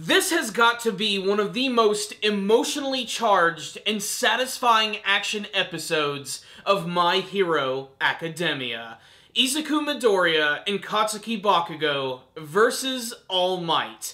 This has got to be one of the most emotionally charged and satisfying action episodes of My Hero Academia. Izuku Midoriya and Katsuki Bakugo versus All Might.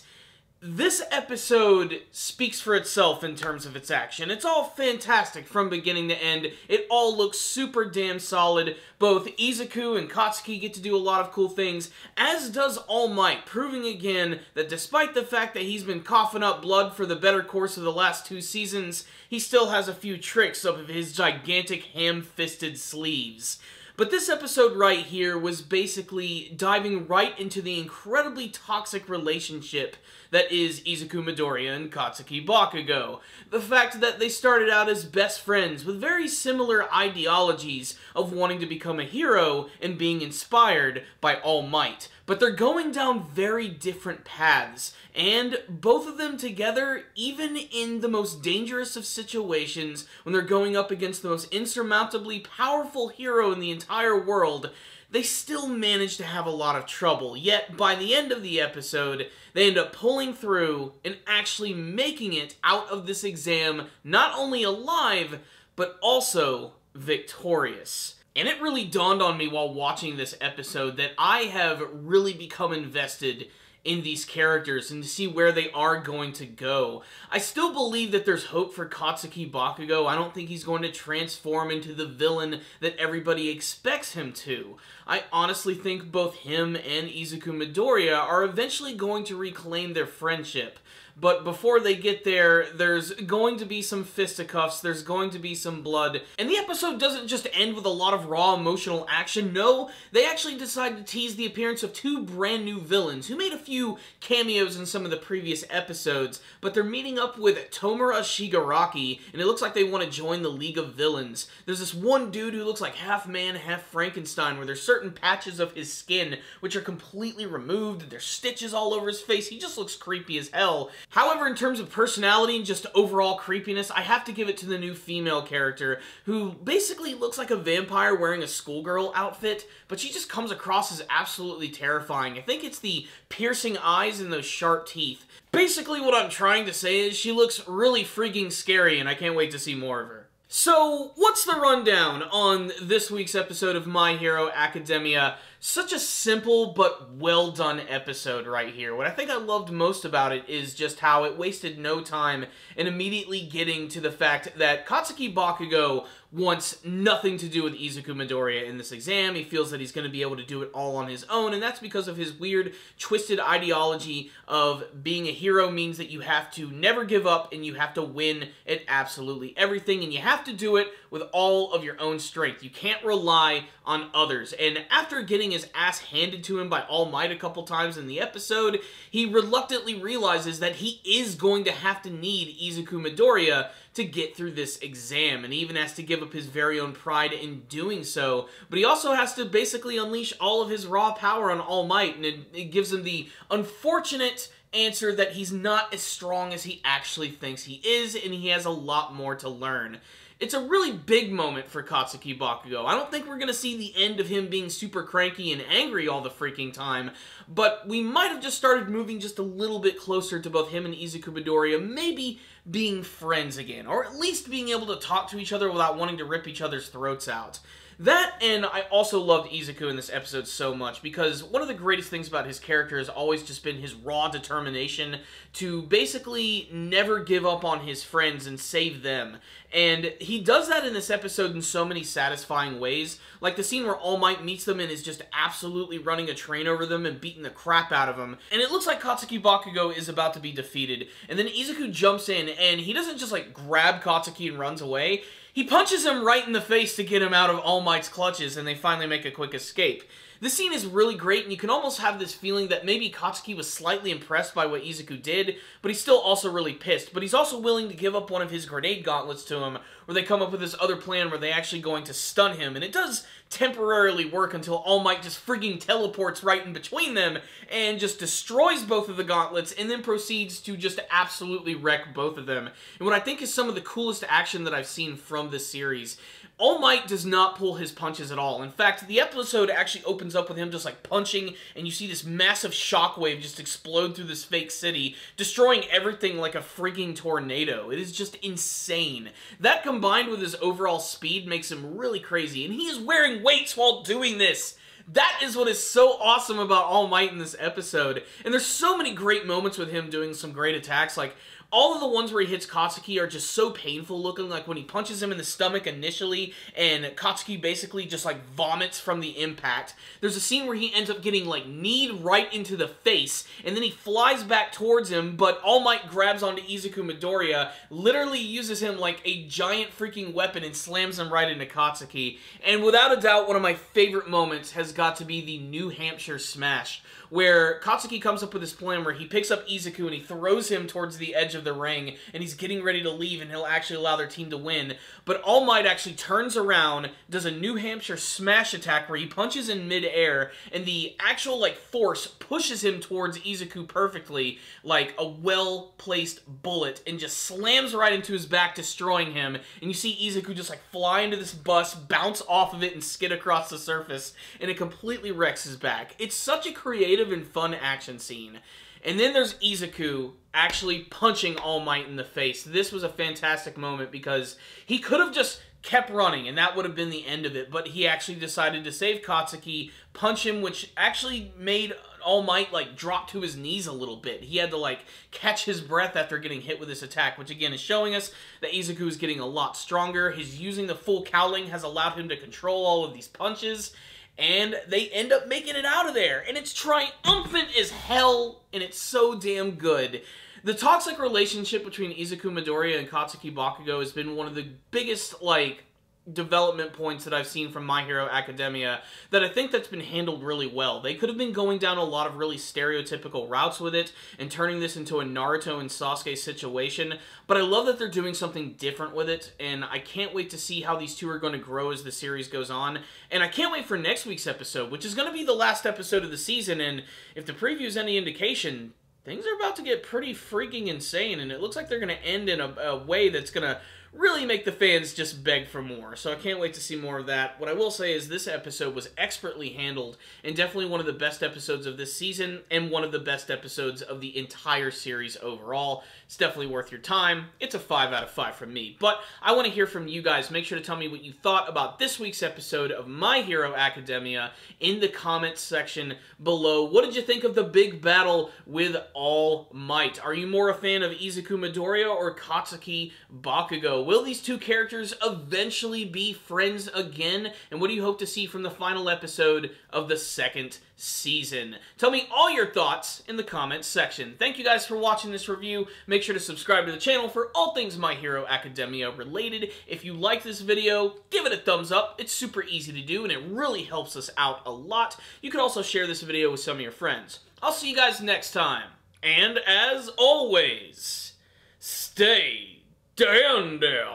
This episode speaks for itself in terms of its action. It's all fantastic from beginning to end. It all looks super damn solid. Both Izuku and Katsuki get to do a lot of cool things, as does All Might, proving again that despite the fact that he's been coughing up blood for the better course of the last 2 seasons, he still has a few tricks up his gigantic ham-fisted sleeves. But this episode right here was basically diving right into the incredibly toxic relationship that is Izuku Midoriya and Katsuki Bakugo. The fact that they started out as best friends with very similar ideologies of wanting to become a hero and being inspired by All Might. But they're going down very different paths, and both of them together, even in the most dangerous of situations, when they're going up against the most insurmountably powerful hero in the entire world, they still manage to have a lot of trouble. Yet, by the end of the episode, they end up pulling through and actually making it out of this exam not only alive, but also victorious. And it really dawned on me while watching this episode that I have really become invested in these characters and to see where they are going to go. I still believe that there's hope for Katsuki Bakugo. I don't think he's going to transform into the villain that everybody expects him to. I honestly think both him and Izuku Midoriya are eventually going to reclaim their friendship. But before they get there, there's going to be some fisticuffs, there's going to be some blood, and the episode doesn't just end with a lot of raw emotional action. No, they actually decide to tease the appearance of 2 brand new villains who made a few cameos in some of the previous episodes, but they're meeting up with Tomura Shigaraki, and it looks like they want to join the League of Villains. There's this one dude who looks like half man, half Frankenstein, where there's certain patches of his skin which are completely removed, there's stitches all over his face. He just looks creepy as hell. However, in terms of personality and just overall creepiness, I have to give it to the new female character, who basically looks like a vampire wearing a schoolgirl outfit, but she just comes across as absolutely terrifying. I think it's the piercing eyes and those sharp teeth. Basically, what I'm trying to say is she looks really freaking scary, and I can't wait to see more of her. So, what's the rundown on this week's episode of My Hero Academia? Such a simple but well done episode right here. What I think I loved most about it is just how it wasted no time in immediately getting to the fact that Katsuki Bakugo wants nothing to do with Izuku Midoriya in this exam. He feels that he's going to be able to do it all on his own, and that's because of his weird, twisted ideology of being a hero means that you have to never give up and you have to win at absolutely everything, and you have to do it with all of your own strength. You can't rely on others. And after getting his ass handed to him by All Might a couple times in the episode, he reluctantly realizes that he is going to have to need Izuku Midoriya to get through this exam, and he even has to give up his very own pride in doing so, but he also has to basically unleash all of his raw power on All Might, and it gives him the unfortunate answer that he's not as strong as he actually thinks he is, and he has a lot more to learn. It's a really big moment for Katsuki Bakugo. I don't think we're going to see the end of him being super cranky and angry all the freaking time, but we might have just started moving just a little bit closer to both him and Izuku Midoriya maybe being friends again, or at least being able to talk to each other without wanting to rip each other's throats out. That, and I also loved Izuku in this episode so much, because one of the greatest things about his character has always just been his raw determination to basically never give up on his friends and save them. And he does that in this episode in so many satisfying ways, like the scene where All Might meets them and is just absolutely running a train over them and beating the crap out of them. And it looks like Katsuki Bakugo is about to be defeated, and then Izuku jumps in, and he doesn't just like grab Katsuki and runs away. He punches him right in the face to get him out of All Might's clutches, and they finally make a quick escape. This scene is really great, and you can almost have this feeling that maybe Katsuki was slightly impressed by what Izuku did, but he's still also really pissed. But he's also willing to give up one of his grenade gauntlets to him, where they come up with this other plan where they're actually going to stun him, and it does temporarily work until All Might just frigging teleports right in between them and just destroys both of the gauntlets and then proceeds to just absolutely wreck both of them. And what I think is some of the coolest action that I've seen from this series, All Might does not pull his punches at all. In fact, the episode actually opens up with him just like punching, and you see this massive shockwave just explode through this fake city, destroying everything like a freaking tornado. It is just insane. That combined with his overall speed makes him really crazy, and he is wearing weights while doing this. That is what is so awesome about All Might in this episode. And there's so many great moments with him doing some great attacks. Like, all of the ones where he hits Katsuki are just so painful looking, like when he punches him in the stomach initially, and Katsuki basically just like vomits from the impact. There's a scene where he ends up getting like kneed right into the face, and then he flies back towards him, but All Might grabs onto Izuku Midoriya, literally uses him like a giant freaking weapon and slams him right into Katsuki. And without a doubt, one of my favorite moments has got to be the New Hampshire Smash, where Katsuki comes up with this plan where he picks up Izuku and he throws him towards the edge of the ring, and he's getting ready to leave, and he'll actually allow their team to win. But All Might actually turns around, does a New Hampshire Smash attack where he punches in midair, and the actual like force pushes him towards Izuku perfectly, like a well-placed bullet, and just slams right into his back, destroying him. And you see Izuku just like fly into this bus, bounce off of it, and skid across the surface, and it completely wrecks his back. It's such a creative and fun action scene. And then there's Izuku actually punching All Might in the face. This was a fantastic moment because he could have just kept running and that would have been the end of it, but he actually decided to save Katsuki, punch him, which actually made All Might like drop to his knees a little bit. He had to like catch his breath after getting hit with this attack, which again is showing us that Izuku is getting a lot stronger. His using the full cowling has allowed him to control all of these punches, and they end up making it out of there. And it's triumphant as hell, and it's so damn good. The toxic relationship between Izuku Midoriya and Katsuki Bakugo has been one of the biggest, like, development points that I've seen from My Hero Academia that I think that's been handled really well. They could have been going down a lot of really stereotypical routes with it and turning this into a Naruto and Sasuke situation, but I love that they're doing something different with it, and I can't wait to see how these two are going to grow as the series goes on, and I can't wait for next week's episode, which is going to be the last episode of the season, and if the preview is any indication, things are about to get pretty freaking insane, and it looks like they're going to end in a way that's going to really make the fans just beg for more. So I can't wait to see more of that. What I will say is this episode was expertly handled and definitely one of the best episodes of this season and one of the best episodes of the entire series overall. It's definitely worth your time. It's a 5 out of 5 from me. But I want to hear from you guys. Make sure to tell me what you thought about this week's episode of My Hero Academia in the comments section below. What did you think of the big battle with All Might? Are you more a fan of Izuku Midoriya or Katsuki Bakugo? Will these two characters eventually be friends again? And what do you hope to see from the final episode of the second season? Tell me all your thoughts in the comments section. Thank you guys for watching this review. Make sure to subscribe to the channel for all things My Hero Academia related. If you like this video, give it a thumbs up. It's super easy to do and it really helps us out a lot. You can also share this video with some of your friends. I'll see you guys next time. And as always, stay down there,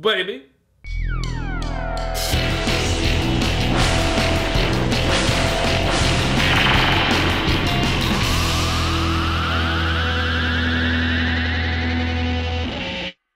baby.